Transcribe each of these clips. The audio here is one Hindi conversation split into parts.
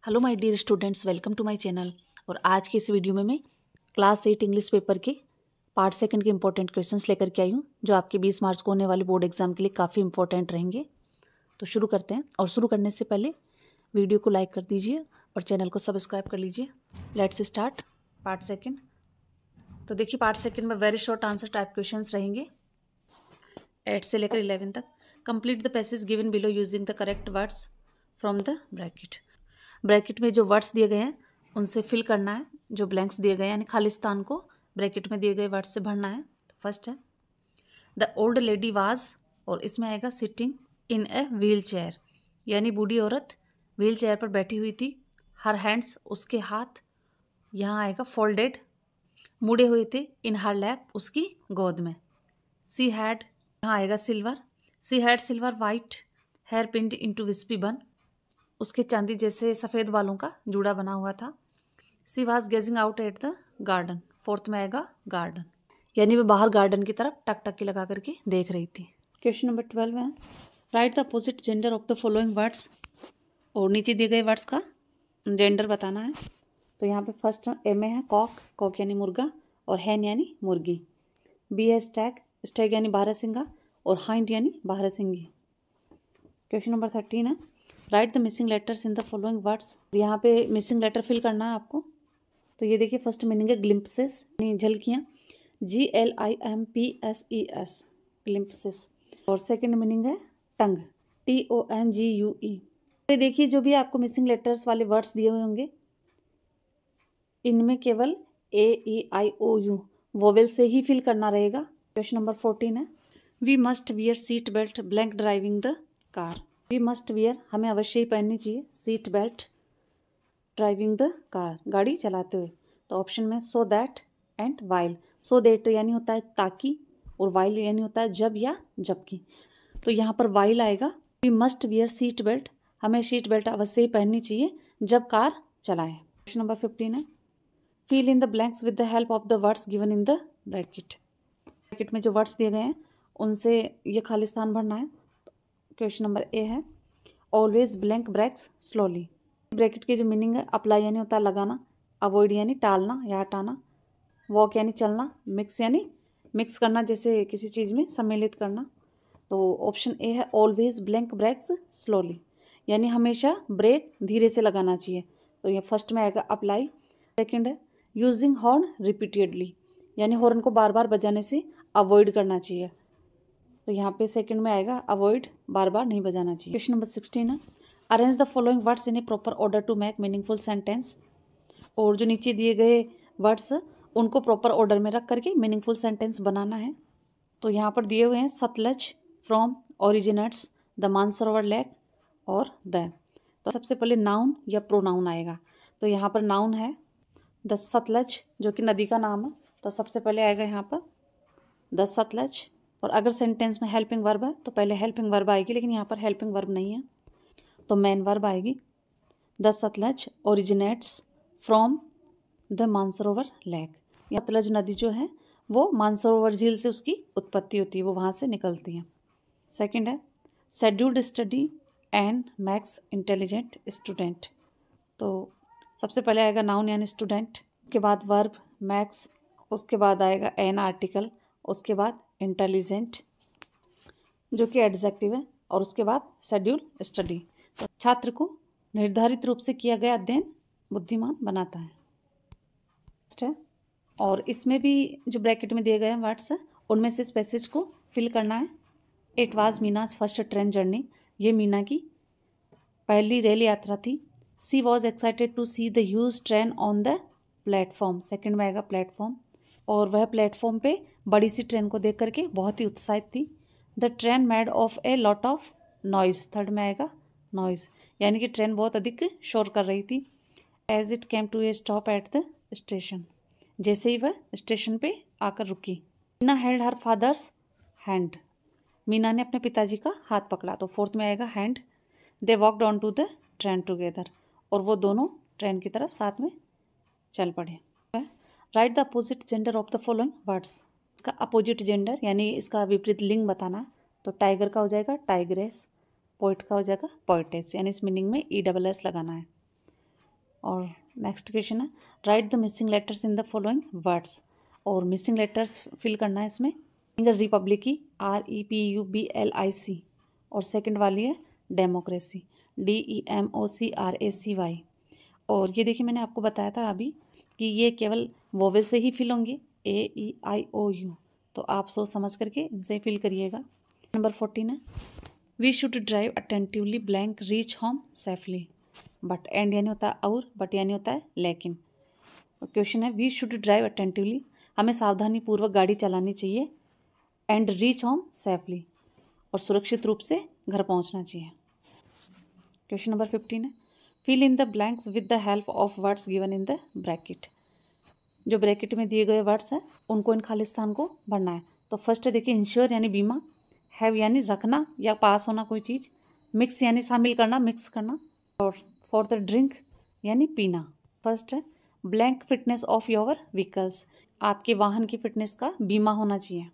Hello my dear students, welcome to my channel. और आज की इस वीडियो में मैं क्लास 8 इंग्लिश पेपर के पार्ट सेकंड के इंपॉर्टेंट क्वेश्चंस लेकर के आई हूँ, जो आपके 20 मार्च को होने वाले बोर्ड एग्जाम के लिए काफ़ी इंपॉर्टेंट रहेंगे। तो शुरू करते हैं, और शुरू करने से पहले वीडियो को लाइक कर दीजिए और चैनल को सब्सक्राइब कर लीजिए। Let's start part second. तो देखिए, पार्ट सेकेंड में very short answer type question रहेंगे 8 से लेकर 11 तक। Complete the passage given below using the correct words from the bracket. Bracket में जो वर्ड्स दिए गए हैं उनसे फिल करना है, जो ब्लैंक्स दिए गए हैं यानी खाली स्थान को ब्रैकेट में दिए गए वर्ड्स से भरना है। तो फर्स्ट है द ओल्ड लेडी वाज, और इसमें आएगा sitting in a wheel chair, यानी बूढ़ी औरत व्हील चेयर पर बैठी हुई थी। हर हैंड्स, उसके हाथ, यहाँ आएगा फोल्डेड, मुड़े हुए थे। इन हर लैप, उसकी गोद में। सी हैड, यहाँ आएगा silver, she had silver white hair pinned into wispy bun, उसके चांदी जैसे सफ़ेद बालों का जूड़ा बना हुआ था। She was gazing out at the garden, fourth में आएगा गार्डन, यानी वह बाहर गार्डन की तरफ टकटकी लगा करके देख रही थी। क्वेश्चन नंबर 12 है write the opposite gender of the following words, और नीचे दिए गए वर्ड्स का जेंडर बताना है। तो यहाँ पे फर्स्ट ए में है कॉक, कॉक यानी मुर्गा, और हैन यानी मुर्गी। बी है स्टैग, स्टैग यानी बारहसिंगा, और हाइंड यानी बारहसिंगी। क्वेश्चन नंबर 13 है write the missing letters in the following words. यहाँ पे मिसिंग लेटर फिल करना है आपको। तो ये देखिए, फर्स्ट मीनिंग है ग्लिम्पसेस, यानी झलकियाँ, GLIMPSES, ग्लिम्पसेस। और सेकंड मीनिंग है टंग, TONGUE। तो देखिए, जो भी आपको मिसिंग लेटर्स वाले वर्ड्स दिए हुए होंगे, इनमें केवल AEIOU वोवेल से ही फिल करना रहेगा। क्वेश्चन नंबर 14 है we must wear seat belt blank driving the car. We must wear, हमें अवश्य ही पहननी चाहिए, seat belt driving the car, गाड़ी चलाते हुए। तो ऑप्शन में so that and while. So that यानी होता है ताकि, और वाइल यानी होता है जब या जबकि। तो यहाँ पर वाइल आएगा। We must wear seat belt, हमें सीट बेल्ट अवश्य ही पहननी चाहिए जब कार चलाएं। क्वेश्चन नंबर 15 है fill in the blanks with the help of the words given in the bracket. Bracket में जो वर्ड्स दिए गए हैं उनसे ये खाली स्थान भरना है। क्वेश्चन नंबर ए है always blank Bragg's slowly. Bracket की जो मीनिंग है अप्लाई यानी होता है लगाना, अवॉइड यानी टालना या हटाना, वॉक यानी चलना, मिक्स यानी मिक्स करना, जैसे किसी चीज़ में सम्मिलित करना। तो ऑप्शन ए है ऑलवेज ब्लैंक ब्रैक्स स्लोली, यानी हमेशा ब्रेक धीरे से लगाना चाहिए। तो ये फर्स्ट में आएगा अप्लाई। सेकेंड है यूजिंग हॉर्न रिपीटेडली, यानी हॉर्न को बार बार बजाने से अवॉइड करना चाहिए। तो यहाँ पे सेकंड में आएगा अवॉइड, बार बार नहीं बजाना चाहिए। क्वेश्चन नंबर 16 है arrange the following words in a proper order to make meaningful sentence. और जो नीचे दिए गए वर्ड्स उनको प्रॉपर ऑर्डर में रख करके मीनिंगफुल सेंटेंस बनाना है। तो यहाँ पर दिए हुए हैं Sutlej, from, originates, the Mansarovar lake और द। तो सबसे पहले नाउन या प्रोनाउन आएगा। तो यहाँ पर नाउन है द सतलज, जो कि नदी का नाम है। तो सबसे पहले आएगा यहाँ पर द सतलज। और अगर सेंटेंस में हेल्पिंग वर्ब है तो पहले हेल्पिंग वर्ब आएगी, लेकिन यहाँ पर हेल्पिंग वर्ब नहीं है, तो मेन वर्ब आएगी। The Sutlej originates from the Mansarovar lake. Sutlej नदी जो है वो मानसरोवर झील से उसकी उत्पत्ति होती है, वो वहाँ से निकलती है। सेकंड है scheduled study and max intelligent student. तो सबसे पहले आएगा नाउन यानी स्टूडेंट, उसके बाद वर्ब मैक्स, उसके बाद आएगा एन आर्टिकल, उसके बाद इंटेलिजेंट जो कि एडजेक्टिव है, और उसके बाद शेड्यूल स्टडी। तो छात्र को निर्धारित रूप से किया गया अध्ययन बुद्धिमान बनाता है। और इसमें भी जो ब्रैकेट में दिए गए हैं वर्ड्स हैं उनमें से इस पैसेज को फिल करना है। It was Meena's first train journey, ये मीना की पहली रेल यात्रा थी। She was excited to see the huge train on the platform, second में आएगा प्लेटफॉर्म, और वह प्लेटफॉर्म पे बड़ी सी ट्रेन को देख करके बहुत ही उत्साहित थी। The train made of a lot of noise, third में आएगा नॉइज, यानी कि ट्रेन बहुत अधिक शोर कर रही थी। As it came to a stop at the station, जैसे ही वह स्टेशन पे आकर रुकी। Meena held her father's hand, Meena ने अपने पिताजी का हाथ पकड़ा। तो फोर्थ में आएगा hand. They walked on to the train together, और वो दोनों ट्रेन की तरफ साथ में चल पड़े। Right the opposite gender of the following words. इसका अपोजिट जेंडर यानी इसका विपरीत लिंग बताना। तो टाइगर का हो जाएगा टाइग्रेस, पोइट का हो जाएगा पोइटेस, यानी इस मीनिंग में ESS लगाना है। और नेक्स्ट क्वेश्चन है write the missing letters in the following words, और मिसिंग लेटर्स फिल करना है इसमें। रिपब्लिक की REPUBLIC, और सेकंड वाली है डेमोक्रेसी DEMOCRACY। और ये देखिए मैंने आपको बताया था अभी कि ये केवल वोवेल से ही फिल होंगे AEIOU, तो आप सोच समझ करके इनसे फिल करिएगा। नंबर 14 है we should drive attentively blank reach home safely, but and यानी होता है और, बट यानी होता है लेकिन। क्वेश्चन है वी शुड ड्राइव अटेंटिवली, हमें सावधानी पूर्वक गाड़ी चलानी चाहिए, एंड रीच होम सेफली, और सुरक्षित रूप से घर पहुंचना चाहिए। क्वेश्चन नंबर 15 है fill in the blanks with the help of words given in the bracket, जो ब्रैकेट में दिए गए वर्ड्स हैं उनको इन खाली स्थान को भरना है। तो फर्स्ट है देखिए इंश्योर यानी बीमा, हैव यानी रखना या पास होना कोई चीज़, मिक्स यानी शामिल करना, मिक्स करना, और फॉर द ड्रिंक यानी पीना। फर्स्ट है blank fitness of your vehicles, आपके वाहन की फिटनेस का बीमा होना चाहिए,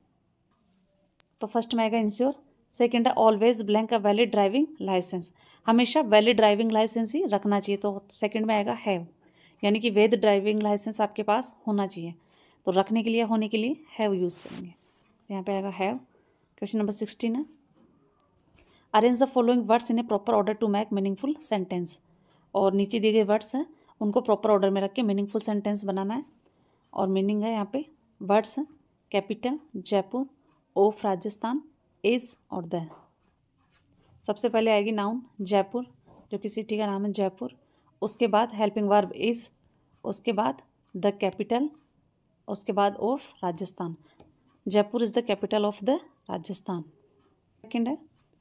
तो फर्स्ट में आएगा इंश्योर। सेकेंड है always blank a valid driving licence, हमेशा वैलिड ड्राइविंग लाइसेंस ही रखना चाहिए, तो सेकेंड में आएगा हैव, यानी कि वैध ड्राइविंग लाइसेंस आपके पास होना चाहिए, तो रखने के लिए होने के लिए हैव यूज़ करेंगे, यहाँ पे आएगा हैव। क्वेश्चन नंबर 16 है arrange the following words in a proper order to make meaningful sentence, और नीचे दिए गए वर्ड्स हैं उनको प्रॉपर ऑर्डर में रख के मीनिंगफुल सेंटेंस बनाना है। और मीनिंग है यहाँ पे वर्ड्स हैं capital Jaipur, of Rajasthan, is और द। सबसे पहले आएगी नाउन जयपुर, जो कि सिटी का नाम है जयपुर, उसके बाद हेल्पिंग वर्ब इज, उसके बाद द कैपिटल, उसके बाद of Rajasthan, Jaipur is the capital of the Rajasthan. Second है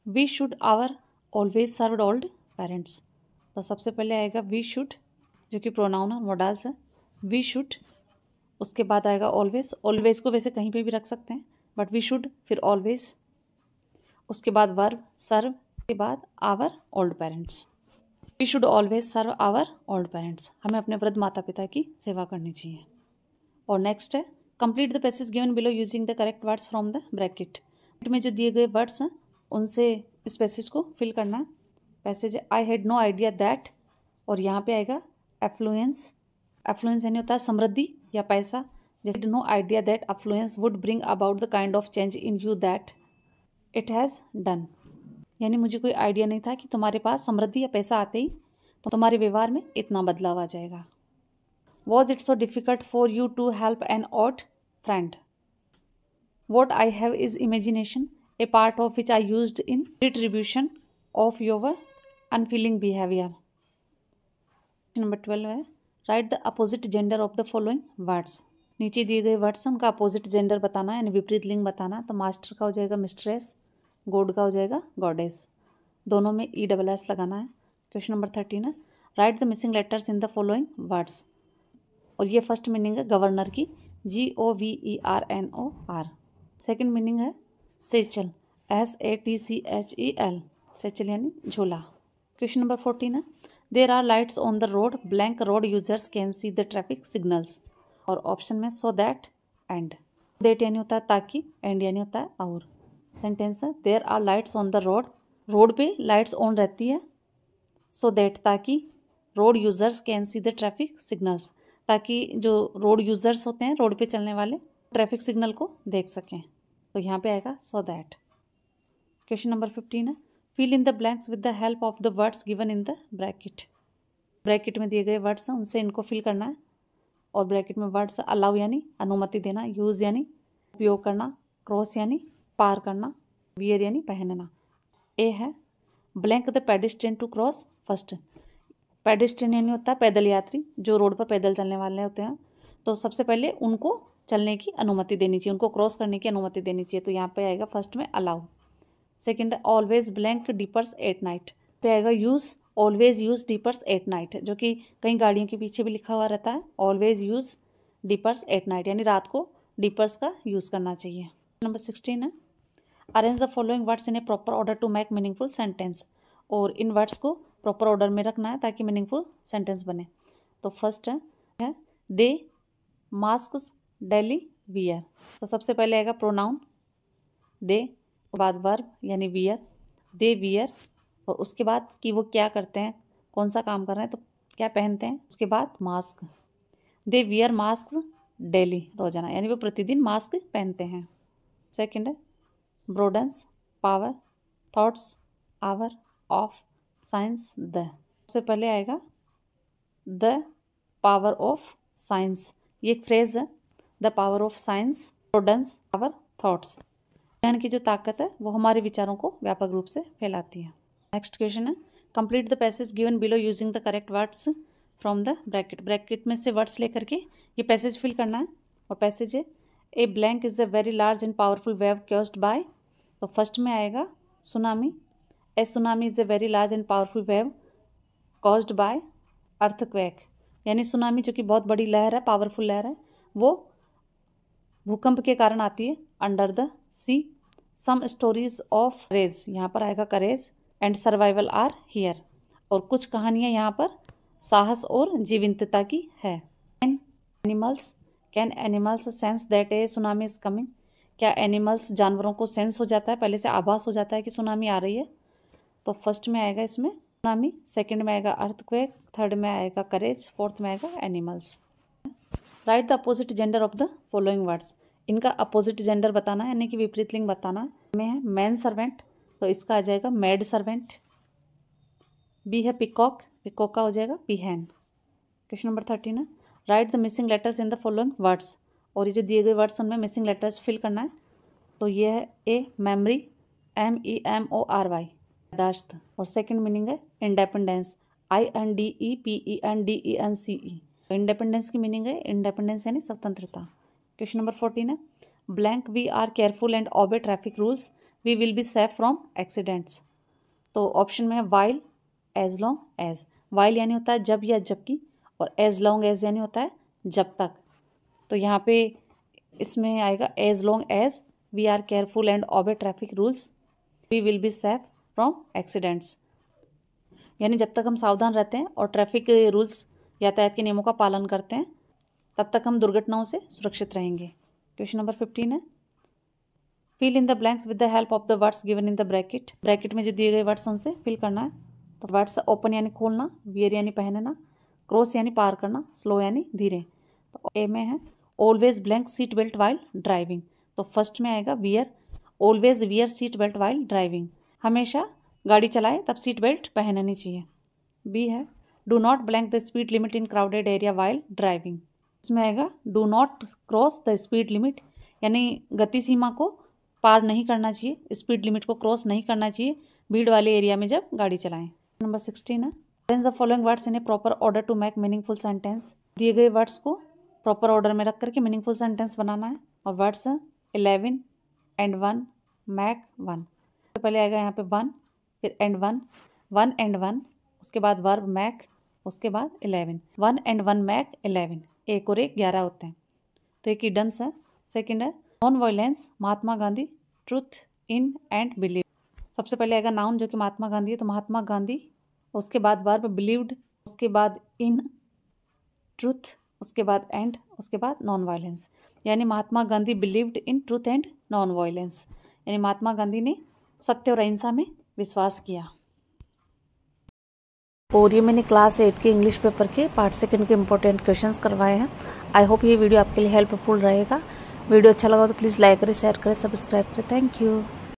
we should our always served old parents, तो सबसे पहले आएगा वी शुड, जो कि प्रोनाउन और मोडाल्स है, वी शुड, उसके बाद आएगा ऑलवेज, ऑलवेज को वैसे कहीं पे भी रख सकते हैं बट वी शुड, फिर ऑलवेज, उसके बाद वर्ब सर्व, के बाद our old parents. We should always serve our old parents, हमें अपने वृद्ध माता पिता की सेवा करनी चाहिए। और नेक्स्ट है complete the passage given below using the correct words from the bracket, में जो दिए गए वर्ड्स हैं उनसे इस पैसेज को फिल करना है। Passage I had no idea that, और यहाँ पे आएगा एफ्लुएंस, एफ्लुएंस यानी होता है समृद्धि या पैसा, जैसे no idea that affluence would bring about the kind of change in you that it has done, यानी मुझे कोई आइडिया नहीं था कि तुम्हारे पास समृद्धि या पैसा आते ही तो तुम्हारे व्यवहार में इतना बदलाव आ जाएगा। Was it so difficult for you to help an odd friend, what I have is imagination, a part of which I used in retribution of your unfeeling behaviour. Number 12 है write the opposite gender of the following words, नीचे दिए गए वर्ड्स हैं उनका अपोजिट जेंडर बताना है, यानी विपरीत लिंग बताना है। तो मास्टर का हो जाएगा मिस्ट्रेस, गॉड का हो जाएगा गॉडेस, दोनों में ESS लगाना है। क्वेश्चन नंबर 13 है write the missing letters in the following words, और ये फर्स्ट मीनिंग है गवर्नर की GOVERNOR, सेकंड मीनिंग है सेचल SATCHEL, सेचल यानी झोला। क्वेश्चन नंबर 14 है there are lights on the road blank road users can see the traffic signals, और ऑप्शन में सो दैट एंड, दैट यानी होता है ताकि, एंड यानी होता है और। सेंटेंस है there are lights on the road, road पे लाइट्स ऑन रहती है, सो दैट ताकि, road users can see the traffic signals, ताकि जो रोड यूजर्स होते हैं रोड पे चलने वाले ट्रैफिक सिग्नल को देख सकें, तो यहाँ पे आएगा सो दैट। क्वेश्चन नंबर 15 है fill in the blanks with the help of the words given in the bracket, bracket में दिए गए वर्ड्स हैं उनसे इनको फिल करना है, और ब्रैकेट में वर्ड्स अलाउ यानी अनुमति देना, यूज़ यानी उपयोग करना, क्रॉस यानी पार करना, वियर यानी पहनना। ए है blank the pedestrian to cross first, pedestrian यानी होता है पैदल यात्री, जो रोड पर पैदल चलने वाले होते हैं, तो सबसे पहले उनको चलने की अनुमति देनी चाहिए, उनको क्रॉस करने की अनुमति देनी चाहिए, तो यहाँ पे आएगा फर्स्ट में allow. Second always blank diapers at night, पे आएगा use, always use diapers at night, जो कि कई गाड़ियों के पीछे भी लिखा हुआ रहता है, always use diapers at night, यानी रात को डिपर्स का यूज़ करना चाहिए। नंबर 16 है arrange the following words in a proper order to make meaningful sentence, और इन वर्ड्स को प्रॉपर ऑर्डर में रखना है ताकि मीनिंगफुल सेंटेंस बने। तो फर्स्ट है दे मास्क डेली वियर, तो सबसे पहले आएगा प्रोनाउन दे, बाद वर्ब यानी वियर, दे वियर, और उसके बाद कि वो क्या करते हैं, कौन सा काम कर रहे हैं, तो क्या पहनते हैं, उसके बाद mask, they wear mask daily, रोजाना, यानी वो प्रतिदिन मास्क पहनते हैं। सेकंड है prudence, power, thoughts, our, of, science, the. सबसे पहले आएगा द पावर ऑफ साइंस, ये एक फ्रेज है, the power of science, prudence, power, thoughts. ज्ञान की जो ताकत है वो हमारे विचारों को व्यापक रूप से फैलाती है। नेक्स्ट क्वेश्चन है complete the passage given below using the correct words from the bracket. Bracket में से वर्ड्स लेकर के ये पैसेज फिल करना है। और पैसेज है a blank is a very large and powerful wave caused by, तो फर्स्ट में आएगा tsunami, a tsunami is a very large and powerful wave caused by earthquake, यानी सुनामी जो कि बहुत बड़ी लहर है, पावरफुल लहर है, वो भूकंप के कारण आती है। Under the sea, some stories of courage, यहाँ पर आएगा courage and survival are here, और कुछ कहानियाँ यहाँ पर साहस और जीवंतता की है। Can animals sense that A tsunami is coming, क्या एनिमल्स जानवरों को सेंस हो जाता है, पहले से आभास हो जाता है कि सुनामी आ रही है। तो फर्स्ट में आएगा इसमें सुनामी, सेकंड में आएगा अर्थक्वेक, थर्ड में आएगा करेज, फोर्थ में आएगा animals. Right the opposite gender of the following words, इनका अपोजिट जेंडर बताना है, यानी कि विपरीत लिंग बताना है। में है मैन सर्वेंट, तो इसका आ जाएगा मेड सर्वेंट। बी है पिकॉक, पिकॉक का हो जाएगा पीहैन। क्वेश्चन नंबर 13 है write the missing letters in the following words, और ये जो दिए गए वर्ड्स उनमें मिसिंग लेटर्स फिल करना है। तो ये है ए मेमोरी, MEMORY, यादाश्त, और सेकंड मीनिंग है इंडिपेंडेंस, INDEPENDENCE। तो इंडिपेंडेंस की मीनिंग है इंडिपेंडेंस यानी स्वतंत्रता। क्वेश्चन नंबर 14 है blank we are careful and obey traffic rules, we will be safe from accidents. तो ऑप्शन में है while, as long as, while यानी होता है जब या जबकि, और एज लॉन्ग एज यानी होता है जब तक। तो यहाँ पे इसमें आएगा as long as we are careful and obey traffic rules, we will be safe from accidents, यानी जब तक हम सावधान रहते हैं और ट्रैफिक रूल्स, यातायात के नियमों का पालन करते हैं, तब तक हम दुर्घटनाओं से सुरक्षित रहेंगे। क्वेश्चन नंबर 15 है fill in the blanks with the help of the words given in the bracket. Bracket में जो दिए गए वर्ड्स उनसे फिल करना है। तो वर्ड्स ओपन यानी खोलना, वियर यानी पहनना, क्रॉस यानी पार करना, स्लो यानी धीरे। तो ए में है always blank seat belt while driving, तो फर्स्ट में आएगा wear, always wear seat belt while driving, हमेशा गाड़ी चलाए तब सीट बेल्ट पहननी चाहिए। बी है do not blank the speed limit in crowded area while driving, इसमें आएगा do not cross the speed limit, यानी गति सीमा को पार नहीं करना चाहिए, स्पीड लिमिट को क्रॉस नहीं करना चाहिए भीड़ वाले एरिया में जब गाड़ी चलाएं। नंबर 16 है arrange the following words in a proper order to make meaningful sentence. दिए गए वर्ड्स को प्रॉपर ऑर्डर में रख करके मीनिंगफुल सेंटेंस बनाना है। और वर्ड्स है 11 एंड 1 मैक 1। तो पहले आएगा यहाँ पे 1, फिर एंड 1, 1 एंड 1, उसके बाद वर्ब मैक, उसके बाद 11, 1 एंड 1 मैक 11, एक और एक 11 होते हैं। तो एक इडम्स है। सेकंड है non violence, Mahatma Gandhi, truth in and believe. सबसे पहले आएगा नाउन जो कि महात्मा गांधी है, तो महात्मा गांधी, उसके बाद वर्ब बिलीव्ड, उसके बाद इन, ट्रूथ, उसके बाद एंड, उसके बाद नॉन वायलेंस, यानी Mahatma Gandhi believed in truth and non violence, यानी महात्मा गांधी ने सत्य और अहिंसा में विश्वास किया। और ये मैंने क्लास 8 के इंग्लिश पेपर के पार्ट 2 के इंपॉर्टेंट क्वेश्चंस करवाए हैं। आई होप ये वीडियो आपके लिए हेल्पफुल रहेगा। वीडियो अच्छा लगा तो प्लीज़ लाइक करें, शेयर करें, सब्सक्राइब करें। Thank you.